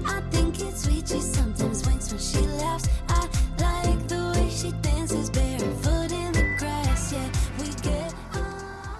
I think it's sweet. She sometimes winks when she laughs. I like the way she dances barefoot in the grass. Yeah, we get on.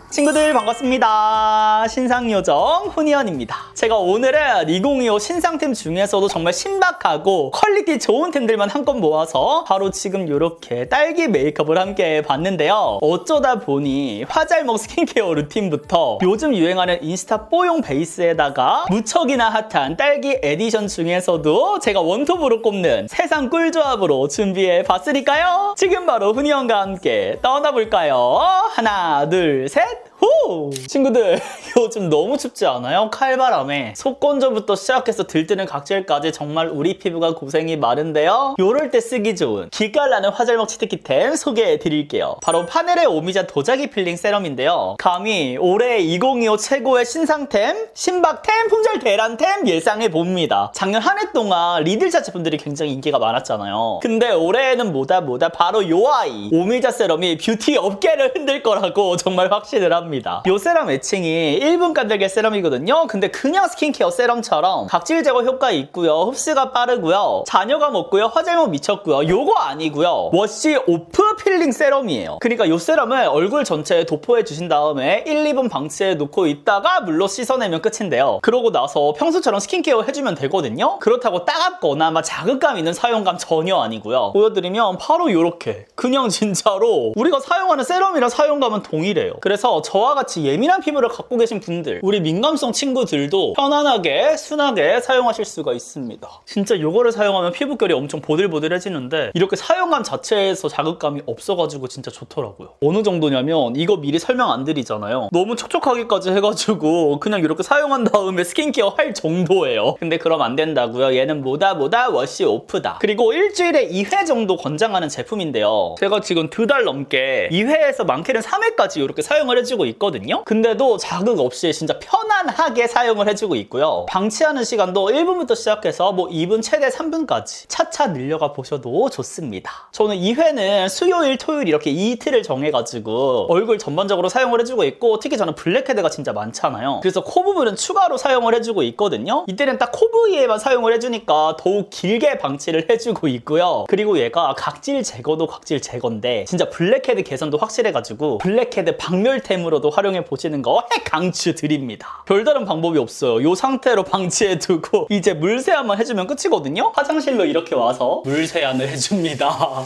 친구들 반갑습니다. 신상요정 훈이언입니다. 제가 오늘은 2025 신상템 중에서도 정말 신박하고 퀄리티 좋은 템들만 한껏 모아서 바로 지금 이렇게 딸기 메이크업을 함께 봤는데요. 어쩌다 보니 화잘먹 스킨케어 루틴부터 요즘 유행하는 인스타 뽀용 베이스에다가 무척이나 핫한 딸기 에디션 중에서도 제가 원톱으로 꼽는 세상 꿀조합으로 준비해 봤으니까요. 지금 바로 훈이언과 함께 떠나볼까요? 하나, 둘, 셋! 후! 친구들 요즘 너무 춥지 않아요? 칼바람에 속건조부터 시작해서 들뜨는 각질까지 정말 우리 피부가 고생이 많은데요. 요럴 때 쓰기 좋은 기깔나는 화잘먹 치트키템 소개해 드릴게요. 바로 파넬의 오미자 도자기 필링 세럼인데요. 감히 올해 2025 최고의 신상템, 신박템, 품절 대란템 예상해 봅니다. 작년 한 해 동안 리들샷 제품들이 굉장히 인기가 많았잖아요. 근데 올해에는 뭐다 바로 요 아이 오미자 세럼이 뷰티 업계를 흔들 거라고 정말 확신을 합니다. 요 세럼 애칭이 1분 간들게 세럼이거든요. 근데 그냥 스킨케어 세럼처럼 각질 제거 효과 있고요. 흡수가 빠르고요. 잔여감 없고요. 화잘먹 미쳤고요. 요거 아니고요. 워시 오프 필링 세럼이에요. 그러니까 요 세럼을 얼굴 전체에 도포해 주신 다음에 1, 2분 방치해 놓고 있다가 물로 씻어내면 끝인데요. 그러고 나서 평소처럼 스킨케어 해주면 되거든요. 그렇다고 따갑거나 막 자극감 있는 사용감 전혀 아니고요. 보여드리면 바로 요렇게 그냥 진짜로 우리가 사용하는 세럼이랑 사용감은 동일해요. 그래서 저와 같이 예민한 피부를 갖고 계신 분들, 우리 민감성 친구들도 편안하게 순하게 사용하실 수가 있습니다. 진짜 요거를 사용하면 피부결이 엄청 보들보들해지는데 이렇게 사용감 자체에서 자극감이 없어가지고 진짜 좋더라고요. 어느 정도냐면 이거 미리 설명 안 드리잖아요. 너무 촉촉하게까지 해가지고 그냥 이렇게 사용한 다음에 스킨케어 할 정도예요. 근데 그럼 안 된다고요. 얘는 뭐다 워시 오프다. 그리고 일주일에 2회 정도 권장하는 제품인데요. 제가 지금 2달 넘게 2회에서 많게는 3회까지 이렇게 사용을 해주고 있거든요. 근데도 자극 없이 진짜 편안하게 사용을 해주고 있고요. 방치하는 시간도 1분부터 시작해서 뭐 2분 최대 3분까지 차차 늘려가 보셔도 좋습니다. 저는 2회는 수요일, 토요일 이렇게 이틀을 정해가지고 얼굴 전반적으로 사용을 해주고 있고, 특히 저는 블랙헤드가 진짜 많잖아요. 그래서 코 부분은 추가로 사용을 해주고 있거든요. 이때는 딱 코 부위에만 사용을 해주니까 더욱 길게 방치를 해주고 있고요. 그리고 얘가 각질 제거도 각질 제거인데 진짜 블랙헤드 개선도 확실해가지고 블랙헤드 박멸템으로도 활용해 보시는 거 강추드립니다. 별다른 방법이 없어요. 이 상태로 방치해두고 이제 물 세안만 해주면 끝이거든요. 화장실로 이렇게 와서 물 세안을 해줍니다.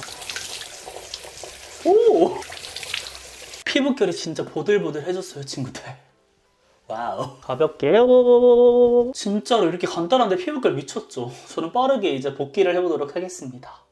오! 피부결이 진짜 보들보들해졌어요, 친구들. 와우. 가볍게 진짜로 이렇게 간단한데 피부결 미쳤죠? 저는 빠르게 이제 복귀를 해보도록 하겠습니다.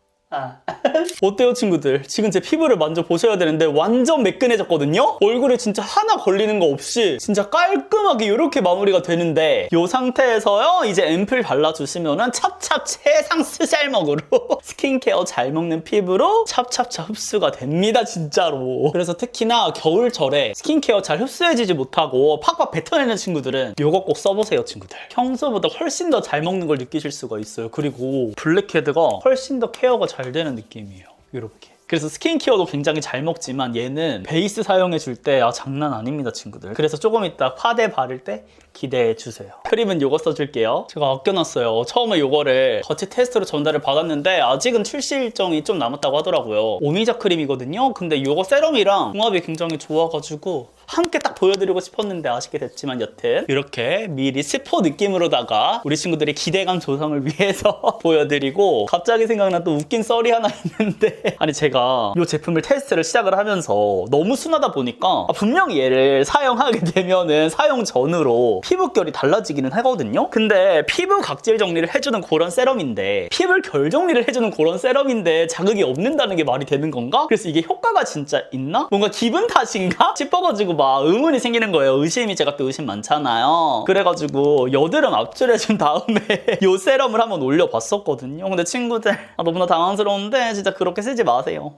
어때요, 친구들? 지금 제 피부를 만져보셔야 되는데 완전 매끈해졌거든요? 얼굴에 진짜 하나 걸리는 거 없이 진짜 깔끔하게 이렇게 마무리가 되는데 이 상태에서요 이제 앰플 발라주시면은 찹찹 세상 스잘먹으로 스킨케어 잘 먹는 피부로 찹찹찹 흡수가 됩니다, 진짜로. 그래서 특히나 겨울철에 스킨케어 잘 흡수해지지 못하고 팍팍 뱉어내는 친구들은 이거 꼭 써보세요, 친구들. 평소보다 훨씬 더 잘 먹는 걸 느끼실 수가 있어요. 그리고 블랙헤드가 훨씬 더 케어가 잘 되는 느낌이에요. 이렇게. 그래서 스킨케어도 굉장히 잘 먹지만 얘는 베이스 사용해줄 때 장난 아닙니다, 친구들. 그래서 조금 이따 파데 바를 때 기대해주세요. 크림은 요거 써줄게요. 제가 아껴놨어요. 처음에 요거를 거치 테스트로 전달을 받았는데 아직은 출시 일정이 좀 남았다고 하더라고요. 오미자 크림이거든요. 근데 요거 세럼이랑 궁합이 굉장히 좋아가지고 함께 딱 보여드리고 싶었는데 아쉽게 됐지만 여튼 이렇게 미리 스포 느낌으로다가 우리 친구들의 기대감 조성을 위해서 보여드리고, 갑자기 생각난 또 웃긴 썰이 하나 있는데 아니 제가 이 제품을 테스트를 시작을 하면서 너무 순하다 보니까 분명히 얘를 사용하게 되면은 사용 전으로 피부결이 달라지기는 하거든요. 근데 피부 각질 정리를 해주는 그런 세럼인데, 피부 결 정리를 해주는 그런 세럼인데 자극이 없는다는 게 말이 되는 건가? 그래서 이게 효과가 진짜 있나? 뭔가 기분 탓인가? 싶어가지고 막 의문이 생기는 거예요. 의심이, 제가 또 의심 많잖아요. 그래가지고 여드름 압출해준 다음에 요 세럼을 한번 올려봤었거든요. 근데 친구들 너무나 당황스러운데 진짜 그렇게 쓰지 마세요.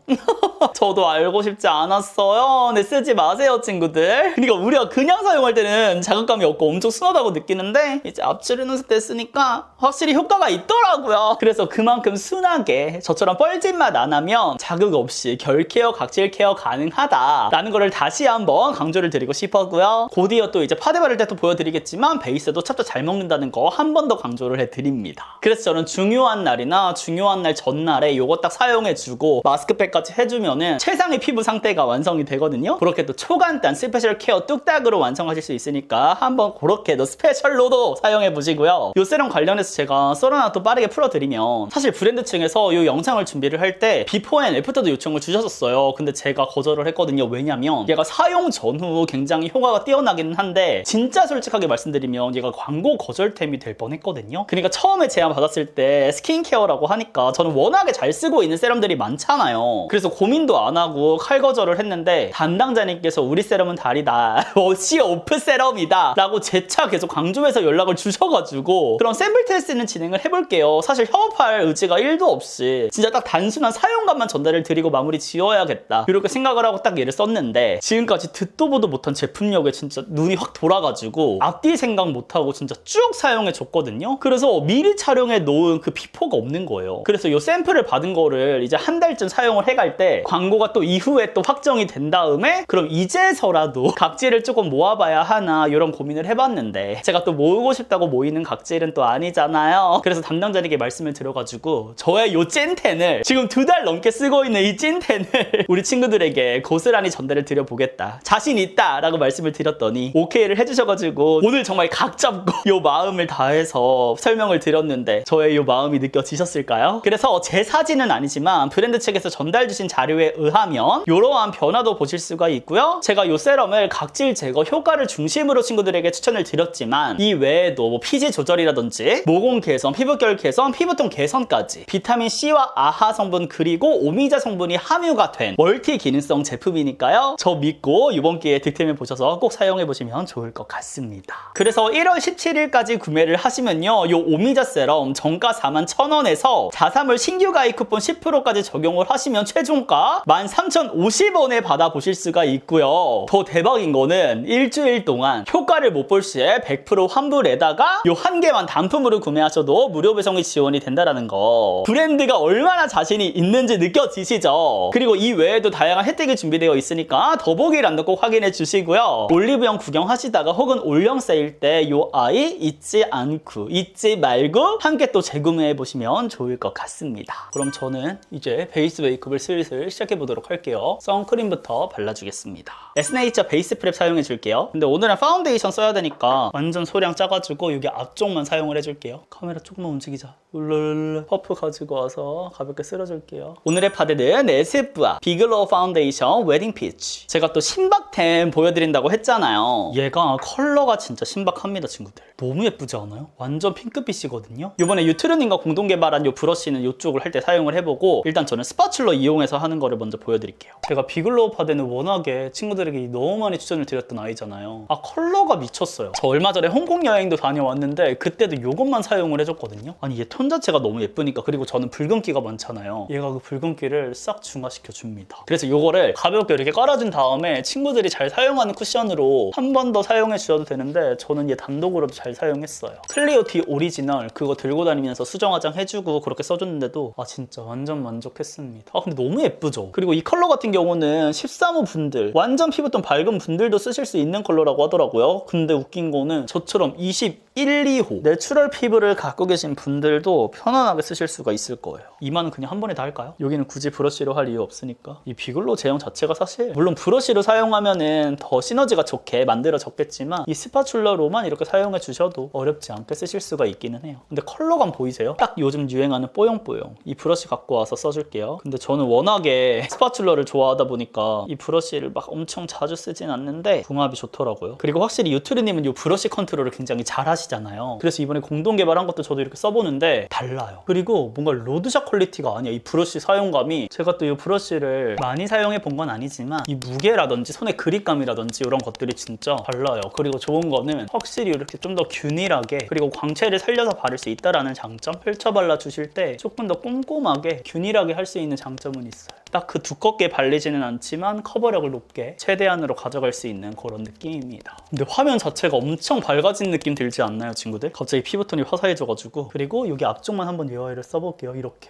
저도 알고 싶지 않았어요. 근데 쓰지 마세요, 친구들. 그러니까 우리가 그냥 사용할 때는 자극감이 없고 엄청 순하다고 느끼는데 이제 앞치르는 때 쓰니까 확실히 효과가 있더라고요. 그래서 그만큼 순하게 저처럼 뻘짓 맛 안 하면 자극 없이 결 케어, 각질 케어 가능하다라는 거를 다시 한번 강조를 드리고 싶었고요. 곧이어 또 이제 파데 바를 때 또 보여드리겠지만 베이스도 찹찹 잘 먹는다는 거 한 번 더 강조를 해드립니다. 그래서 저는 중요한 날이나 중요한 날 전날에 요거 딱 사용해주고 마스크팩까지 해주면은 최상의 피부 상태가 완성이 되거든요. 그렇게 또 초간단 스페셜 케어 뚝딱으로 완성하실 수 있으니까 한번 그렇게도 스페셜로도 사용해보시고요. 요 세럼 관련해서 제가 썰 하나 또 빠르게 풀어드리면 사실 브랜드 측에서 요 영상을 준비를 할 때 비포 앤 애프터도 요청을 주셨었어요. 근데 제가 거절을 했거든요. 왜냐면 얘가 사용 전후 굉장히 효과가 뛰어나기는 한데 진짜 솔직하게 말씀드리면 얘가 광고 거절템이 될 뻔했거든요. 그러니까 처음에 제안 받았을 때 스킨케어라고 하니까 저는 워낙에 잘 쓰고 있는 세럼들이 많잖아요. 그래서 고민도 안 하고 칼 거절을 했는데 담당자님께서 우리 세럼은 다르다. 워시 오프 세럼이다. 라고 재차 계속 강조해서 연락을 주셔가지고 그럼 샘플 테스트는 진행을 해볼게요. 사실 협업할 의지가 1도 없이 진짜 딱 단순한 사용감만 전달을 드리고 마무리 지어야겠다. 이렇게 생각을 하고 딱 얘를 썼는데 지금까지 듣도 보도 못한 제품력에 진짜 눈이 확 돌아가지고 앞뒤 생각 못하고 진짜 쭉 사용해줬거든요. 그래서 미리 촬영해 놓은 그 비포가 없는 거예요. 그래서 이 샘플을 받은 거를 이제 한 달쯤 사용을 해갈 때 광고가 또 이후에 또 확정이 된 다음에 그럼 이제서라도 각질을 조금 모아봐야 하나 이런 고민을 해봤는데 제가 또 모으고 싶다고 모이는 각질은 또 아니잖아요. 그래서 담당자에게 말씀을 드려가지고 저의 요 찐텐을 지금 2달 넘게 쓰고 있는 이 찐텐을 우리 친구들에게 고스란히 전달을 드려보겠다. 자신 있다 라고 말씀을 드렸더니 오케이를 해주셔가지고 오늘 정말 각 잡고 요 마음을 다해서 설명을 드렸는데 저의 요 마음이 느껴지셨을까요? 그래서 제 사진은 아니지만 브랜드 측에서 전달 주신 자료에 의하면 이러한 변화도 보실 수가 있고요. 제가 요 세럼을 각질 제거 효과를 중심으로 친구들에게 추천을 드렸지만 이 외에도 뭐 피지 조절이라든지 모공 개선, 피부결 개선, 피부톤 개선까지 비타민C와 아하 성분 그리고 오미자 성분이 함유가 된 멀티 기능성 제품이니까요. 저 믿고 이번 기회에 득템해 보셔서 꼭 사용해 보시면 좋을 것 같습니다. 그래서 1월 17일까지 구매를 하시면요. 요 오미자 세럼 정가 41,000원에서 4.3월 신규 가입 쿠폰 10%까지 적용을 하시면 최종가 13,050원에 받아보실 수가 있고요. 더 대박인 거는 일주일 동안 효과를 못 볼 시에 100% 환불에다가 요 한 개만 단품으로 구매하셔도 무료 배송이 지원이 된다는 거. 브랜드가 얼마나 자신이 있는지 느껴지시죠? 그리고 이 외에도 다양한 혜택이 준비되어 있으니까 더보기란도 꼭 확인해 주시고요. 올리브영 구경하시다가 혹은 올영 세일 때 요 아이 잊지 않고 잊지 말고 함께 또 재구매해 보시면 좋을 것 같습니다. 그럼 저는 이제 베이스 메이크업을 슬슬 시작해 보도록 할게요. 선크림부터 발라주겠습니다. 에스네이처 베이스 프랩 사용해 줄게요. 근데 오늘은 파운데이션 써야 되니까 완전 소량 짜가지고 여기 앞쪽만 사용을 해줄게요. 카메라 조금만 움직이자. 울룰 퍼프 가지고 와서 가볍게 쓸어줄게요. 오늘의 파데는 에스쁘아 비글로우 파운데이션 웨딩 피치. 제가 또 신박템 보여드린다고 했잖아요. 얘가 컬러가 진짜 신박합니다, 친구들. 너무 예쁘지 않아요? 완전 핑크빛이거든요. 이번에 유트르님과 공동 개발한 이 브러쉬는 이쪽을 할 때 사용을 해보고 일단 저는 스파츌러 이용해서 하는 거를 먼저 보여드릴게요. 제가 비글로우 파데는 워낙에 친구들에게 너무 많이 추천을 드렸던 아이잖아요. 아, 컬러가 미쳤어요. 저 얼마 전에 홍콩 여행도 다녀왔는데 그때도 이것만 사용을 해줬거든요. 아니, 얘 톤 자체가 너무 예쁘니까. 그리고 저는 붉은기가 많잖아요. 얘가 그 붉은기를 싹 중화시켜 줍니다. 그래서 이거를 가볍게 이렇게 깔아준 다음에 친구들이 잘 사용하는 쿠션으로 한 번 더 사용해 주셔도 되는데 저는 얘 단독으로도 잘 사용했어요. 클리오티 오리지널 그거 들고 다니면서 수정 화장 해주고 그렇게 써줬는데도 아, 진짜 완전 만족했습니다. 아, 근데 너무 예쁘죠? 그리고 이 컬러 같은 경우는 13호 분들, 완전 피부톤 밝은 분들도 쓰실 수 있는 컬러라고 하더라고요. 근데 웃긴 거는 저처럼 21, 2호 내추럴 피부를 갖고 계신 분들도 편안하게 쓰실 수가 있을 거예요. 이만은 그냥 한 번에 다 할까요? 여기는 굳이 브러쉬로 할 이유 없으니까. 이 비글로 제형 자체가 사실 물론 브러쉬로 사용하면은 더 시너지가 좋게 만들어졌겠지만 이 스파츌러로만 이렇게 사용해 주셔도 어렵지 않게 쓰실 수가 있기는 해요. 근데 컬러감 보이세요? 딱 요즘 유행하는 뽀용뽀용. 이 브러쉬 갖고 와서 써줄게요. 근데 저는 워낙에 스파츌러를 좋아하다 보니까 이 브러쉬를 막 엄청 자주 쓰진 않는데 궁합이 좋더라고요. 그리고 확실히 유트르님은 이 브러쉬 컨트롤을 굉장히 잘 하시잖아요. 그래서 이번에 공동 개발한 것도 저도 이렇게 써보는데 달라요. 그리고 뭔가 로드샵 퀄리티가 아니야. 이 브러쉬 사용감이 제가 또 이 브러쉬를 많이 사용해 본 건 아니지만 이 무게라든지 손의 그립감이라든지 이런 것들이 진짜 달라요. 그리고 좋은 거는 확실히 이렇게 좀 더 균일하게 그리고 광채를 살려서 바를 수 있다라는 장점. 펼쳐 발라 주실 때 조금 더 꼼꼼하게 균일하게 할 수 있는 장점은 있어요. 딱 그 두껍게 발리지는 않지만 커버력을 높게 최대한으로 가져갈 수 있는 그런 느낌입니다. 근데 화면 자체가 엄청 밝아진 느낌 들지 않나요, 친구들? 갑자기 피부톤이 화사해져가지고. 그리고 여기 앞쪽만 한번 UI를 써볼게요. 이렇게.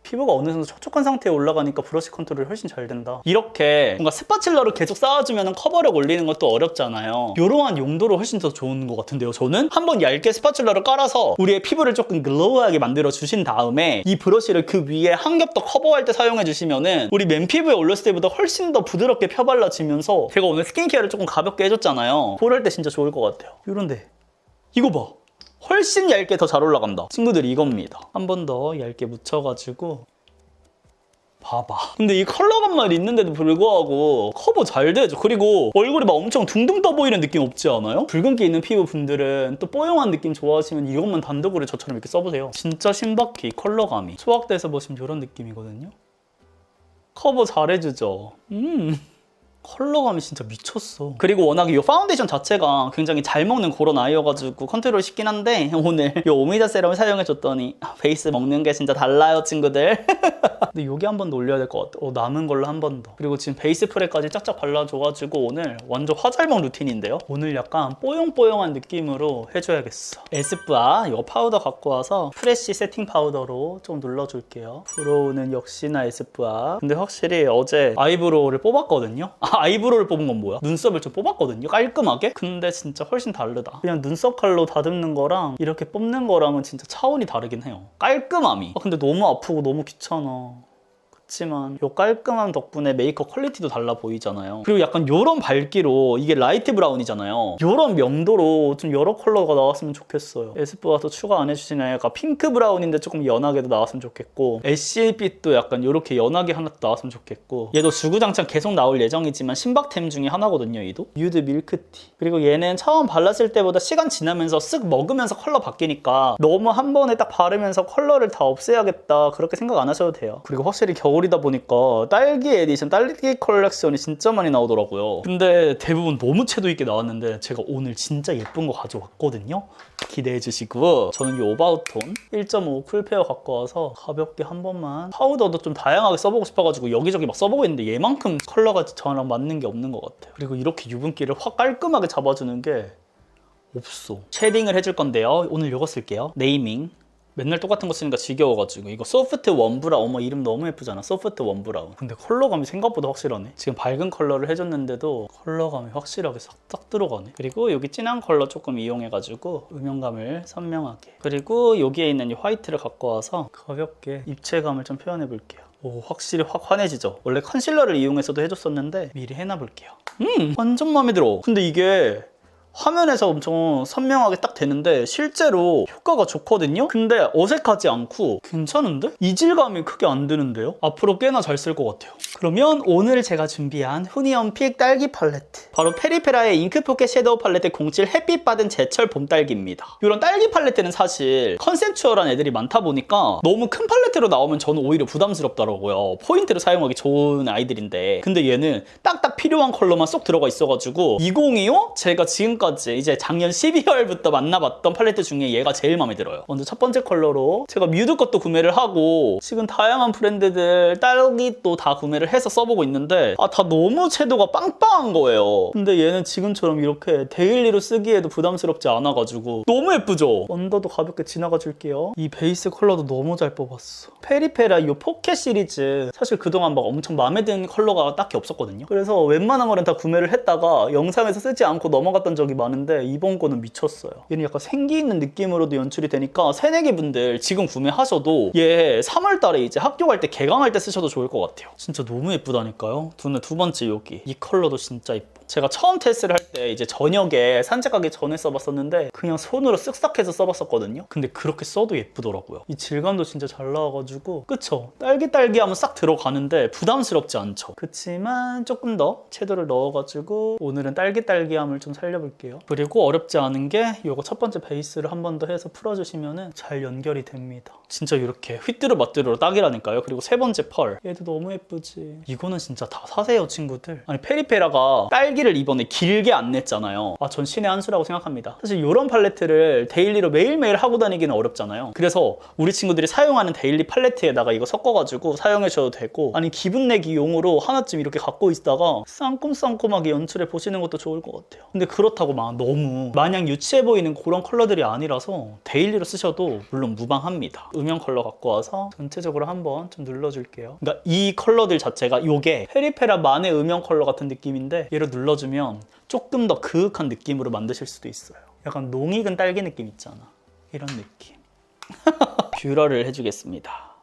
피부가 어느 정도 촉촉한 상태에 올라가니까 브러쉬 컨트롤이 훨씬 잘 된다. 이렇게 뭔가 스파츌러를 계속 쌓아주면 커버력 올리는 것도 어렵잖아요. 이러한 용도로 훨씬 더 좋은 것 같은데요. 저는 한번 얇게 스파츌러를 깔아서 우리의 피부를 조금 글로우하게 만들어 주신 다음에 이 브러쉬를 그 위에 한 겹 더 커버할 때 사용해 주시면은 우리 맨 피부에 올렸을 때보다 훨씬 더 부드럽게 펴발라지면서 제가 오늘 스킨케어를 조금 가볍게 해줬잖아요. 그럴 때 진짜 좋을 것 같아요. 이런데 이거 봐. 훨씬 얇게 더 잘 올라간다. 친구들이 이겁니다. 한 번 더 얇게 묻혀가지고 봐봐. 근데 이 컬러감만 있는데도 불구하고 커버 잘 되죠. 그리고 얼굴이 막 엄청 둥둥 떠 보이는 느낌 없지 않아요? 붉은기 있는 피부 분들은 또 뽀용한 느낌 좋아하시면 이것만 단독으로 저처럼 이렇게 써보세요. 진짜 신박히 컬러감이 소확대해서 보시면 이런 느낌이거든요. 커버 잘해주죠. 컬러감이 진짜 미쳤어. 그리고 워낙 이 파운데이션 자체가 굉장히 잘 먹는 그런 아이여가지고 컨트롤 쉽긴 한데 오늘 이 오미자 세럼을 사용해줬더니 베이스 먹는 게 진짜 달라요, 친구들. 근데 여기 한 번 더 올려야 될 것 같아. 남은 걸로 한 번 더. 그리고 지금 베이스 프레까지 짝짝 발라줘가지고 오늘 완전 화잘먹 루틴인데요. 오늘 약간 뽀용뽀용한 느낌으로 해줘야겠어. 에스쁘아 이거 파우더 갖고 와서 프레쉬 세팅 파우더로 좀 눌러줄게요. 브로우는 역시나 에스쁘아. 근데 확실히 어제 아이브로우를 뽑았거든요. 아이브로우를 뽑은 건 뭐야? 눈썹을 좀 뽑았거든요. 깔끔하게. 근데 진짜 훨씬 다르다. 그냥 눈썹 칼로 다듬는 거랑 이렇게 뽑는 거랑은 진짜 차원이 다르긴 해요. 깔끔함이. 근데 너무 아프고 너무 귀찮아. 그렇지만 이 깔끔함 덕분에 메이크업 퀄리티도 달라 보이잖아요. 그리고 약간 이런 밝기로 이게 라이트 브라운이잖아요. 이런 명도로 좀 여러 컬러가 나왔으면 좋겠어요. 에스쁘아 더 추가 안 해주시나요? 약간 핑크 브라운인데 조금 연하게도 나왔으면 좋겠고 애쉬빛도 약간 이렇게 연하게 하나 나왔으면 좋겠고 얘도 주구장창 계속 나올 예정이지만 신박템 중에 하나거든요. 얘도 뉴드 밀크티. 그리고 얘는 처음 발랐을 때보다 시간 지나면서 쓱 먹으면서 컬러 바뀌니까 너무 한 번에 딱 바르면서 컬러를 다 없애야겠다 그렇게 생각 안 하셔도 돼요. 그리고 확실히 겨울이다 보니까 딸기 에디션, 딸기 컬렉션이 진짜 많이 나오더라고요. 근데 대부분 너무 채도 있게 나왔는데 제가 오늘 진짜 예쁜 거 가져왔거든요. 기대해 주시고 저는 이 오바우톤 1.5 쿨페어 갖고 와서 가볍게 한 번만 파우더도 좀 다양하게 써보고 싶어가지고 여기저기 막 써보고 있는데 얘만큼 컬러가 저랑 맞는 게 없는 것 같아요. 그리고 이렇게 유분기를 확 깔끔하게 잡아주는 게 없어. 쉐딩을 해줄 건데요. 오늘 이거 쓸게요. 네이밍. 맨날 똑같은 거 쓰니까 지겨워가지고 이거 소프트 원 브라운. 이름 너무 예쁘잖아. 소프트 원 브라운. 근데 컬러감이 생각보다 확실하네. 지금 밝은 컬러를 해줬는데도 컬러감이 확실하게 싹 들어가네. 그리고 여기 진한 컬러 조금 이용해가지고 음영감을 선명하게. 그리고 여기에 있는 이 화이트를 갖고 와서 가볍게 입체감을 좀 표현해 볼게요. 오, 확실히 확 환해지죠. 원래 컨실러를 이용해서도 해줬었는데 미리 해놔볼게요. 완전 마음에 들어. 근데 이게 화면에서 엄청 선명하게 딱 되는데 실제로 효과가 좋거든요? 근데 어색하지 않고 괜찮은데? 이질감이 크게 안 드는데요? 앞으로 꽤나 잘 쓸 것 같아요. 그러면 오늘 제가 준비한 후니언픽 딸기 팔레트, 바로 페리페라의 잉크 포켓 섀도우 팔레트 07 햇빛 받은 제철 봄 딸기입니다. 이런 딸기 팔레트는 사실 컨셉추얼한 애들이 많다 보니까 너무 큰 팔레트로 나오면 저는 오히려 부담스럽더라고요. 포인트로 사용하기 좋은 아이들인데 근데 얘는 딱딱 필요한 컬러만 쏙 들어가 있어가지고 2025 제가 지금까지 이제 작년 12월부터 만나봤던 팔레트 중에 얘가 제일 마음에 들어요. 먼저 첫 번째 컬러로 제가 뮤드 것도 구매를 하고 지금 다양한 브랜드들 딸기 또 다 구매를 해서 써보고 있는데 다 너무 채도가 빵빵한 거예요. 근데 얘는 지금처럼 이렇게 데일리로 쓰기에도 부담스럽지 않아가지고 너무 예쁘죠? 언더도 가볍게 지나가 줄게요. 이 베이스 컬러도 너무 잘 뽑았어. 페리페라 이 포켓 시리즈 사실 그동안 막 엄청 마음에 드는 컬러가 딱히 없었거든요. 그래서 웬만한 거는 다 구매를 했다가 영상에서 쓰지 않고 넘어갔던 적이 많은데 이번 거는 미쳤어요. 얘는 약간 생기 있는 느낌으로도 연출이 되니까 새내기 분들 지금 구매하셔도 얘 3월 달에 이제 학교 갈 때 개강할 때 쓰셔도 좋을 것 같아요. 진짜 너무 예쁘다니까요. 두 번째 여기 이 컬러도 진짜 예뻐. 제가 처음 테스트를 할 때 이제 저녁에 산책 가기 전에 써봤었는데 그냥 손으로 쓱싹해서 써봤었거든요. 근데 그렇게 써도 예쁘더라고요. 이 질감도 진짜 잘 나와가지고 그쵸? 딸기 하면 싹 들어가는데 부담스럽지 않죠. 그치만 조금 더 채도를 넣어가지고 오늘은 딸기함을 좀 살려볼게요. 그리고 어렵지 않은 게 이거 첫 번째 베이스를 한 번 더 해서 풀어주시면 잘 연결이 됩니다. 진짜 이렇게 휘뚜루마뚜루 딱이라니까요. 그리고 세 번째 펄 얘도 너무 예쁘지. 이거는 진짜 다 사세요 친구들. 아니 페리페라가 딸기 딸기를 이번에 길게 안 냈잖아요. 전 신의 한 수라고 생각합니다. 사실 이런 팔레트를 데일리로 매일매일 하고 다니기는 어렵잖아요. 그래서 우리 친구들이 사용하는 데일리 팔레트에다가 이거 섞어가지고 사용하셔도 되고, 아니 기분 내기 용으로 하나쯤 이렇게 갖고 있다가 쌍꼼쌍꼼하게 연출해 보시는 것도 좋을 것 같아요. 근데 그렇다고 막 너무 마냥 유치해 보이는 그런 컬러들이 아니라서 데일리로 쓰셔도 물론 무방합니다. 음영 컬러 갖고 와서 전체적으로 한번 좀 눌러줄게요. 그러니까 이 컬러들 자체가 이게 페리페라 만의 음영 컬러 같은 느낌인데, 얘를 눌러주면 조금 더 그윽한 느낌으로 만드실 수도 있어요. 약간 농익은 딸기 느낌 있잖아. 이런 느낌. 뷰러를 해주겠습니다.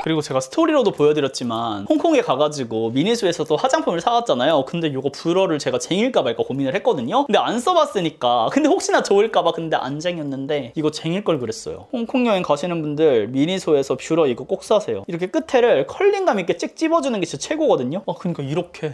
그리고 제가 스토리로도 보여드렸지만 홍콩에 가가지고 미니소에서도 화장품을 사왔잖아요. 근데 이거 뷰러를 제가 쟁일까 말까 고민을 했거든요. 근데 안 써봤으니까, 근데 혹시나 좋을까봐 근데 안 쟁였는데 이거 쟁일 걸 그랬어요. 홍콩 여행 가시는 분들 미니소에서 뷰러 이거 꼭 사세요. 이렇게 끝에를 컬링감 있게 찍 집어주는 게 진짜 최고거든요. 그러니까 이렇게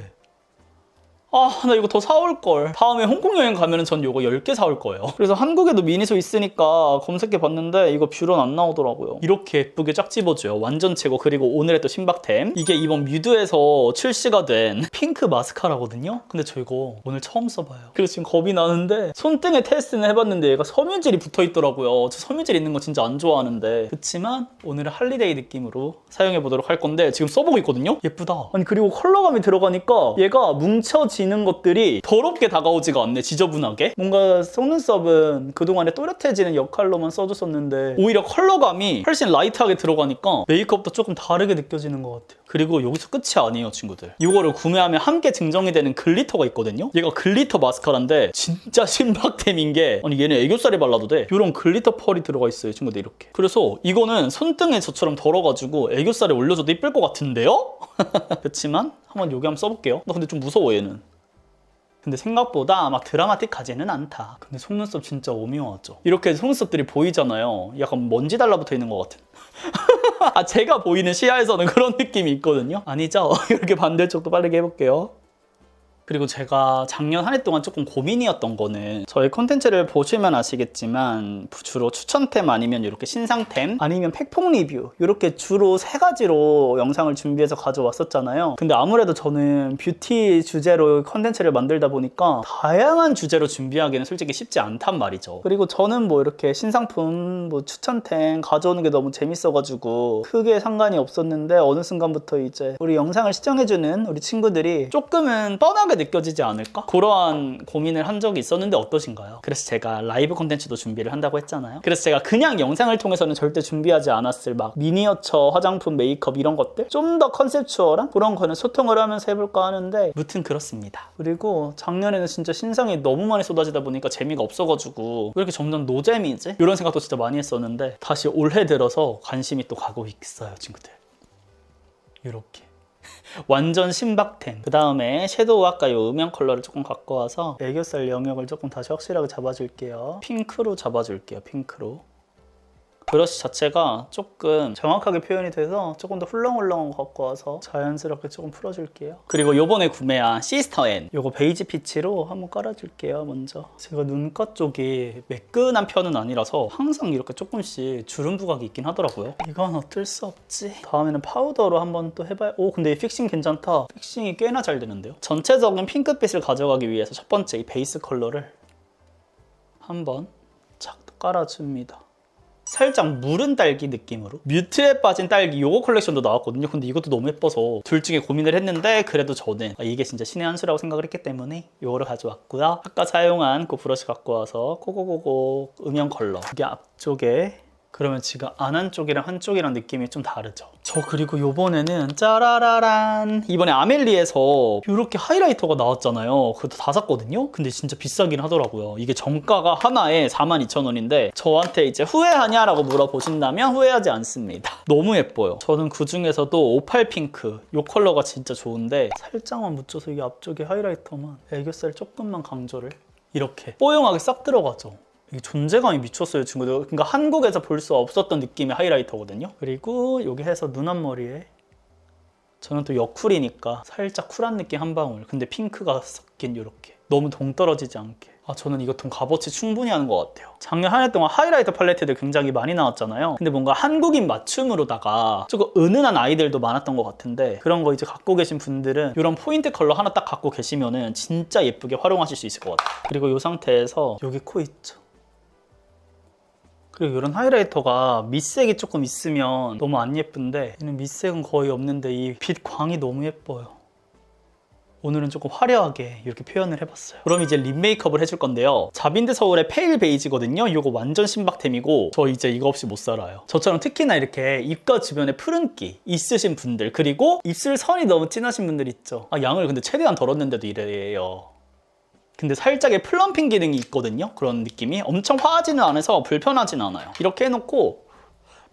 나 이거 더 사올걸. 다음에 홍콩 여행 가면은 전 이거 10개 사올 거예요. 그래서 한국에도 미니소 있으니까 검색해 봤는데 이거 뷰러는 안 나오더라고요. 이렇게 예쁘게 쫙 집어줘요. 완전 최고. 그리고 오늘의 또 신박템, 이게 이번 뮤드에서 출시가 된 핑크 마스카라거든요. 근데 저 이거 오늘 처음 써봐요. 그래서 지금 겁이 나는데 손등에 테스트는 해봤는데 얘가 섬유질이 붙어 있더라고요. 저 섬유질 있는 거 진짜 안 좋아하는데, 그치만 오늘은 할리데이 느낌으로 사용해 보도록 할 건데 지금 써보고 있거든요. 예쁘다. 아니 그리고 컬러감이 들어가니까 얘가 뭉쳐지는 것들이 더럽게 다가오지가 않네. 지저분하게. 뭔가 속눈썹은 그동안에 또렷해지는 역할로만 써줬었는데 오히려 컬러감이 훨씬 라이트하게 들어가니까 메이크업도 조금 다르게 느껴지는 것 같아요. 그리고 여기서 끝이 아니에요, 친구들. 이거를 구매하면 함께 증정이 되는 글리터가 있거든요. 얘가 글리터 마스카라인데 진짜 신박템인 게, 아니 얘는 애교살에 발라도 돼. 이런 글리터 펄이 들어가 있어요, 친구들. 이렇게. 그래서 이거는 손등에 저처럼 덜어가지고 애교살에 올려줘도 이쁠 것 같은데요? 그렇지만 한번 여기 한번 써볼게요. 나 근데 좀 무서워 얘는. 근데 생각보다 막 드라마틱하지는 않다. 근데 속눈썹 진짜 오묘하죠. 이렇게 속눈썹들이 보이잖아요. 약간 먼지 달라붙어 있는 것 같은. 제가 보이는 시야에서는 그런 느낌이 있거든요. 아니죠? 이렇게 반대쪽도 빠르게 해볼게요. 그리고 제가 작년 한 해 동안 조금 고민이었던 거는, 저희 콘텐츠를 보시면 아시겠지만 주로 추천템 아니면 이렇게 신상템 아니면 팩폭 리뷰, 이렇게 주로 3가지로 영상을 준비해서 가져왔었잖아요. 근데 아무래도 저는 뷰티 주제로 콘텐츠를 만들다 보니까 다양한 주제로 준비하기는 솔직히 쉽지 않단 말이죠. 그리고 저는 뭐 이렇게 신상품 추천템 가져오는 게 너무 재밌어가지고 크게 상관이 없었는데, 어느 순간부터 이제 우리 영상을 시청해주는 우리 친구들이 조금은 뻔하게 느껴지지 않을까? 그러한 고민을 한 적이 있었는데 어떠신가요? 그래서 제가 라이브 콘텐츠도 준비를 한다고 했잖아요. 그래서 제가 그냥 영상을 통해서는 절대 준비하지 않았을 막 미니어처, 화장품, 메이크업 이런 것들, 좀 더 컨셉추얼한 그런 거는 소통을 하면서 해볼까 하는데, 무튼 그렇습니다. 그리고 작년에는 진짜 신상이 너무 많이 쏟아지다 보니까 재미가 없어가지고 왜 이렇게 점점 노잼이지? 이런 생각도 진짜 많이 했었는데, 다시 올해 들어서 관심이 또 가고 있어요, 친구들. 이렇게 완전 신박템. 그 다음에 섀도우 아까 이 음영 컬러를 조금 갖고 와서 애교살 영역을 조금 다시 확실하게 잡아줄게요. 핑크로 잡아줄게요. 핑크로. 브러쉬 자체가 조금 정확하게 표현이 돼서 조금 더 훌렁훌렁한 거 갖고 와서 자연스럽게 조금 풀어줄게요. 그리고 요번에 구매한 시스터앤, 요거 베이지 피치로 한번 깔아줄게요. 먼저 제가 눈가 쪽이 매끈한 편은 아니라서 항상 이렇게 조금씩 주름 부각이 있긴 하더라고요. 이건 어쩔 수 없지. 다음에는 파우더로 한번 또 해봐요. 근데 이 픽싱 괜찮다. 픽싱이 꽤나 잘 되는데요. 전체적인 핑크빛을 가져가기 위해서 첫 번째 이 베이스 컬러를 한번 착 깔아줍니다. 살짝 무른 딸기 느낌으로. 뮤트에 빠진 딸기 요거 컬렉션도 나왔거든요. 근데 이것도 너무 예뻐서 둘 중에 고민을 했는데, 그래도 저는 이게 진짜 신의 한 수라고 생각을 했기 때문에 요거를 가져왔고요. 아까 사용한 그 브러쉬 갖고 와서 코고고고 음영 컬러, 이게 앞쪽에, 그러면 지금 안 한쪽이랑 한쪽이랑 느낌이 좀 다르죠. 저 그리고 요번에는 짜라라란, 이번에 아멜리에서 이렇게 하이라이터가 나왔잖아요. 그것도 다 샀거든요. 근데 진짜 비싸긴 하더라고요. 이게 정가가 하나에 42,000원인데 저한테 이제 후회하냐라고 물어보신다면 후회하지 않습니다. 너무 예뻐요. 저는 그 중에서도 오팔 핑크 이 컬러가 진짜 좋은데, 살짝만 묻혀서 이 앞쪽에 하이라이터만 애교살 조금만 강조를, 이렇게 뽀용하게 싹 들어가죠. 이게 존재감이 미쳤어요, 친구들. 그러니까 한국에서 볼 수 없었던 느낌의 하이라이터거든요. 그리고 여기 해서 눈 앞머리에, 저는 또 여쿨이니까 살짝 쿨한 느낌 한 방울, 근데 핑크가 섞인 이렇게 너무 동떨어지지 않게. 저는 이거 톤 값어치 충분히 하는 것 같아요. 작년 한 해 동안 하이라이터 팔레트들 굉장히 많이 나왔잖아요. 근데 뭔가 한국인 맞춤으로다가 조금 은은한 아이들도 많았던 것 같은데 그런 거 이제 갖고 계신 분들은 이런 포인트 컬러 하나 딱 갖고 계시면은 진짜 예쁘게 활용하실 수 있을 것 같아요. 그리고 이 상태에서 여기 코 있죠. 그리고 이런 하이라이터가 밑색이 조금 있으면 너무 안 예쁜데 얘는 밑색은 거의 없는데 이 빛 광이 너무 예뻐요. 오늘은 조금 화려하게 이렇게 표현을 해봤어요. 그럼 이제 립 메이크업을 해줄 건데요. 자빈드 서울의 페일 베이지거든요. 이거 완전 신박템이고 저 이제 이거 없이 못 살아요. 저처럼 특히나 이렇게 입가 주변에 푸른기 있으신 분들, 그리고 입술 선이 너무 진하신 분들 있죠. 양을 근데 최대한 덜었는데도 이래요. 근데 살짝의 플럼핑 기능이 있거든요. 그런 느낌이 엄청 화하지는 않아서 불편하진 않아요. 이렇게 해놓고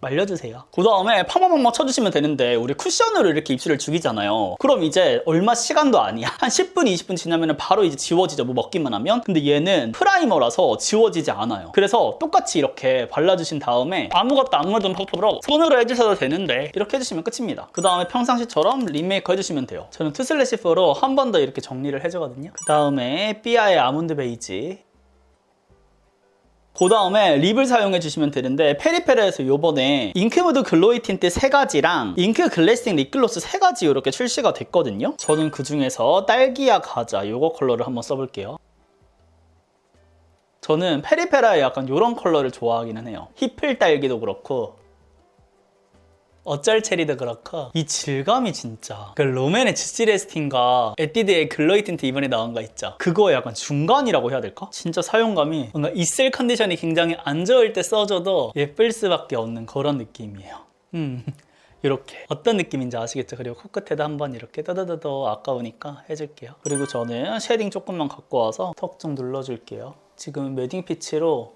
말려주세요. 그 다음에 팡팡팡팡 쳐주시면 되는데 우리 쿠션으로 이렇게 입술을 죽이잖아요. 그럼 이제 얼마 시간도 아니야. 한 10분, 20분 지나면 바로 이제 지워지죠. 뭐 먹기만 하면. 근데 얘는 프라이머라서 지워지지 않아요. 그래서 똑같이 이렇게 발라주신 다음에 아무것도 안 묻은 퍼프로 손으로 해주셔도 되는데 이렇게 해주시면 끝입니다. 그 다음에 평상시처럼 립 메이커 해주시면 돼요. 저는 2/4로 한 번 더 이렇게 정리를 해주거든요. 그 다음에 삐아의 아몬드 베이지. 그 다음에 립을 사용해 주시면 되는데 페리페라에서 요번에 잉크무드 글로이 틴트 3가지랑 잉크 글래싱 립글로스 3가지 이렇게 출시가 됐거든요. 저는 그 중에서 딸기야 가자 요거 컬러를 한번 써볼게요. 저는 페리페라의 약간 요런 컬러를 좋아하기는 해요. 히플 딸기도 그렇고 어쩔 체리도 그렇고 이 질감이 진짜 그 롬앤의 지시레스틴과 에뛰드의 글로이 틴트 이번에 나온 거 있죠. 그거 약간 중간이라고 해야 될까? 진짜 사용감이 뭔가 입술 컨디션이 굉장히 안 좋을 때 써줘도 예쁠 수밖에 없는 그런 느낌이에요. 이렇게 어떤 느낌인지 아시겠죠? 그리고 코끝에도 한번 이렇게 떠더더더 아까우니까 해줄게요. 그리고 저는 쉐딩 조금만 갖고 와서 턱 좀 눌러줄게요. 지금 매딩 피치로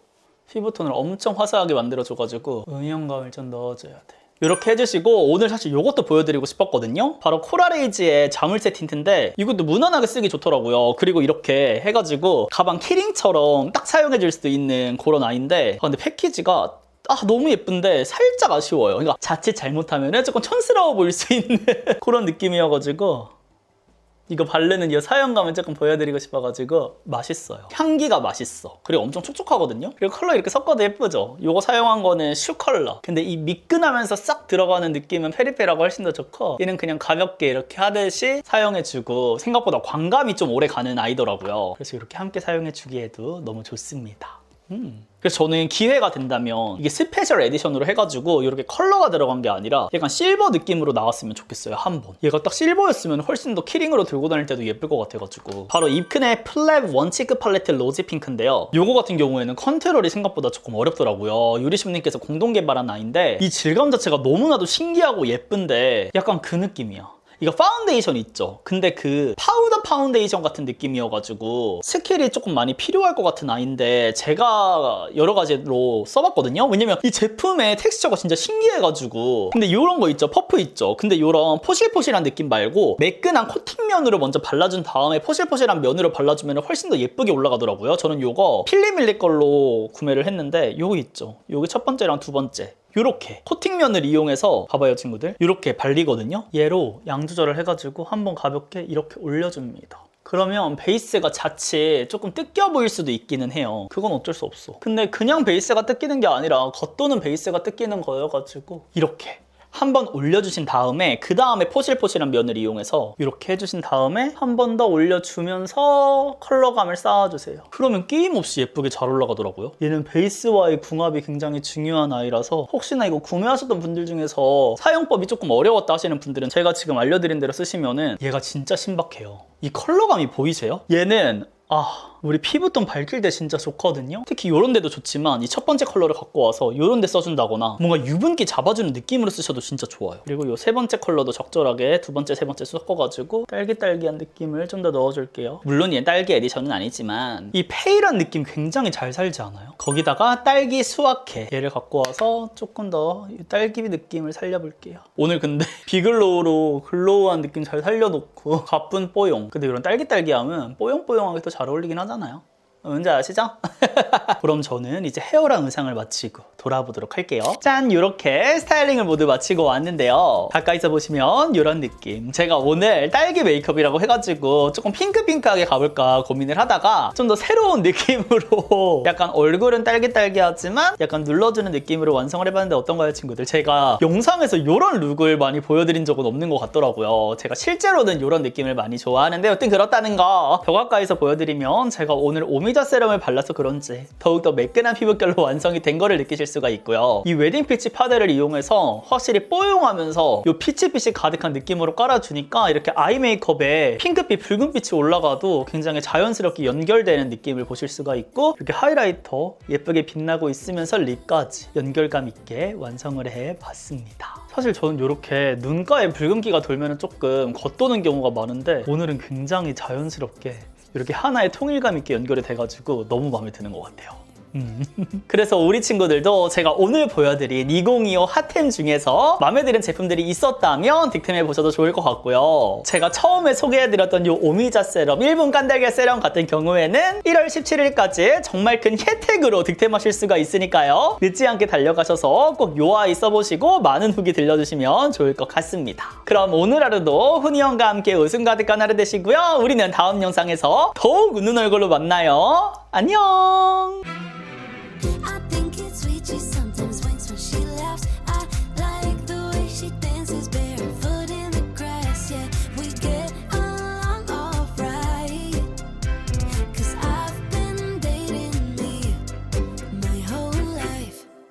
피부톤을 엄청 화사하게 만들어줘가지고 음영감을 좀 넣어줘야 돼. 이렇게 해주시고 오늘 사실 이것도 보여드리고 싶었거든요. 바로 코랄에이지의 자물쇠 틴트인데 이것도 무난하게 쓰기 좋더라고요. 그리고 이렇게 해가지고 가방 키링처럼 딱 사용해줄 수도 있는 그런 아이인데 근데 패키지가 너무 예쁜데 살짝 아쉬워요. 그러니까 자칫 잘못하면 조금 촌스러워 보일 수 있는 그런 느낌이어가지고 이거 바르는 이 사용감을 조금 보여드리고 싶어가지고 맛있어요. 향기가 맛있어. 그리고 엄청 촉촉하거든요. 그리고 컬러 이렇게 섞어도 예쁘죠. 이거 사용한 거는 슈 컬러. 근데 이 미끈하면서 싹 들어가는 느낌은 페리페라가 훨씬 더 좋고 얘는 그냥 가볍게 이렇게 하듯이 사용해주고 생각보다 광감이 좀 오래 가는 아이더라고요. 그래서 이렇게 함께 사용해주기에도 너무 좋습니다. 그래서 저는 기회가 된다면 이게 스페셜 에디션으로 해가지고 이렇게 컬러가 들어간 게 아니라 약간 실버 느낌으로 나왔으면 좋겠어요. 한번 얘가 딱 실버였으면 훨씬 더 키링으로 들고 다닐 때도 예쁠 것 같아가지고 바로 입큰의 플랩 원치크 팔레트 로지 핑크인데요. 요거 같은 경우에는 컨트롤이 생각보다 조금 어렵더라고요. 유리심님께서 공동 개발한 아이인데 이 질감 자체가 너무나도 신기하고 예쁜데 약간 그 느낌이야. 이거 파운데이션 있죠? 근데 그 파우더 파운데이션 같은 느낌이어가지고 스킬이 조금 많이 필요할 것 같은 아이인데 제가 여러 가지로 써봤거든요? 왜냐면 이 제품의 텍스처가 진짜 신기해가지고 근데 이런 거 있죠? 퍼프 있죠? 근데 이런 포실포실한 느낌 말고 매끈한 코팅면으로 먼저 발라준 다음에 포실포실한 면으로 발라주면 훨씬 더 예쁘게 올라가더라고요. 저는 이거 필리밀리 걸로 구매를 했는데 이거 있죠? 여기 첫 번째랑 두 번째 이렇게 코팅면을 이용해서 봐봐요 친구들 이렇게 발리거든요. 얘로 양 조절을 해가지고 한번 가볍게 이렇게 올려줍니다. 그러면 베이스가 자칫 조금 뜯겨 보일 수도 있기는 해요. 그건 어쩔 수 없어. 근데 그냥 베이스가 뜯기는 게 아니라 겉도는 베이스가 뜯기는 거여가지고 이렇게 한번 올려주신 다음에 그 다음에 포실포실한 면을 이용해서 이렇게 해주신 다음에 한 번 더 올려주면서 컬러감을 쌓아주세요. 그러면 게임없이 예쁘게 잘 올라가더라고요. 얘는 베이스와의 궁합이 굉장히 중요한 아이라서 혹시나 이거 구매하셨던 분들 중에서 사용법이 조금 어려웠다 하시는 분들은 제가 지금 알려드린 대로 쓰시면은 얘가 진짜 신박해요. 이 컬러감이 보이세요? 얘는 우리 피부톤 밝힐 때 진짜 좋거든요. 특히 이런 데도 좋지만 이 첫 번째 컬러를 갖고 와서 이런 데 써준다거나 뭔가 유분기 잡아주는 느낌으로 쓰셔도 진짜 좋아요. 그리고 이 세 번째 컬러도 적절하게 두 번째, 세 번째 섞어가지고 딸기딸기한 느낌을 좀 더 넣어줄게요. 물론 얘 딸기 에디션은 아니지만 이 페일한 느낌 굉장히 잘 살지 않아요? 거기다가 딸기 수확해 얘를 갖고 와서 조금 더 딸기 느낌을 살려볼게요. 오늘 근데 비글로우로 글로우한 느낌 잘 살려놓고 가쁜 뽀용. 근데 이런 딸기딸기함은 뽀용뽀용하게 또 잘 어울리긴 하잖아요. 뭔지 아시죠? 그럼 저는 이제 헤어랑 의상을 마치고 돌아보도록 할게요. 짠! 이렇게 스타일링을 모두 마치고 왔는데요. 가까이서 보시면 이런 느낌. 제가 오늘 딸기 메이크업이라고 해가지고 조금 핑크핑크하게 가볼까 고민을 하다가 좀 더 새로운 느낌으로 약간 얼굴은 딸기딸기하지만 약간 눌러주는 느낌으로 완성을 해봤는데 어떤가요, 친구들? 제가 영상에서 이런 룩을 많이 보여드린 적은 없는 것 같더라고요. 제가 실제로는 이런 느낌을 많이 좋아하는데 여튼 그렇다는 거 더 가까이서 보여드리면 제가 오늘 오미자 세럼을 발라서 그런지 더욱더 매끈한 피부결로 완성이 된 거를 느끼실 수가 있고요. 이 웨딩 피치 파데를 이용해서 확실히 뽀용하면서 이 피치빛이 가득한 느낌으로 깔아주니까 이렇게 아이 메이크업에 핑크빛, 붉은빛이 올라가도 굉장히 자연스럽게 연결되는 느낌을 보실 수가 있고 이렇게 하이라이터 예쁘게 빛나고 있으면서 립까지 연결감 있게 완성을 해봤습니다. 사실 저는 이렇게 눈가에 붉은기가 돌면 조금 겉도는 경우가 많은데 오늘은 굉장히 자연스럽게 이렇게 하나의 통일감 있게 연결이 돼가지고 너무 마음에 드는 것 같아요. 그래서 우리 친구들도 제가 오늘 보여드린 2025 핫템 중에서 마음에 드는 제품들이 있었다면 득템해 보셔도 좋을 것 같고요. 제가 처음에 소개해드렸던 이 오미자 세럼 1분 깐달걀 세럼 같은 경우에는 1월 17일까지 정말 큰 혜택으로 득템하실 수가 있으니까요. 늦지 않게 달려가셔서 꼭 요 아이 써보시고 많은 후기 들려주시면 좋을 것 같습니다. 그럼 오늘 하루도 훈이 형과 함께 웃음 가득한 하루 되시고요. 우리는 다음 영상에서 더욱 웃는 얼굴로 만나요. 안녕!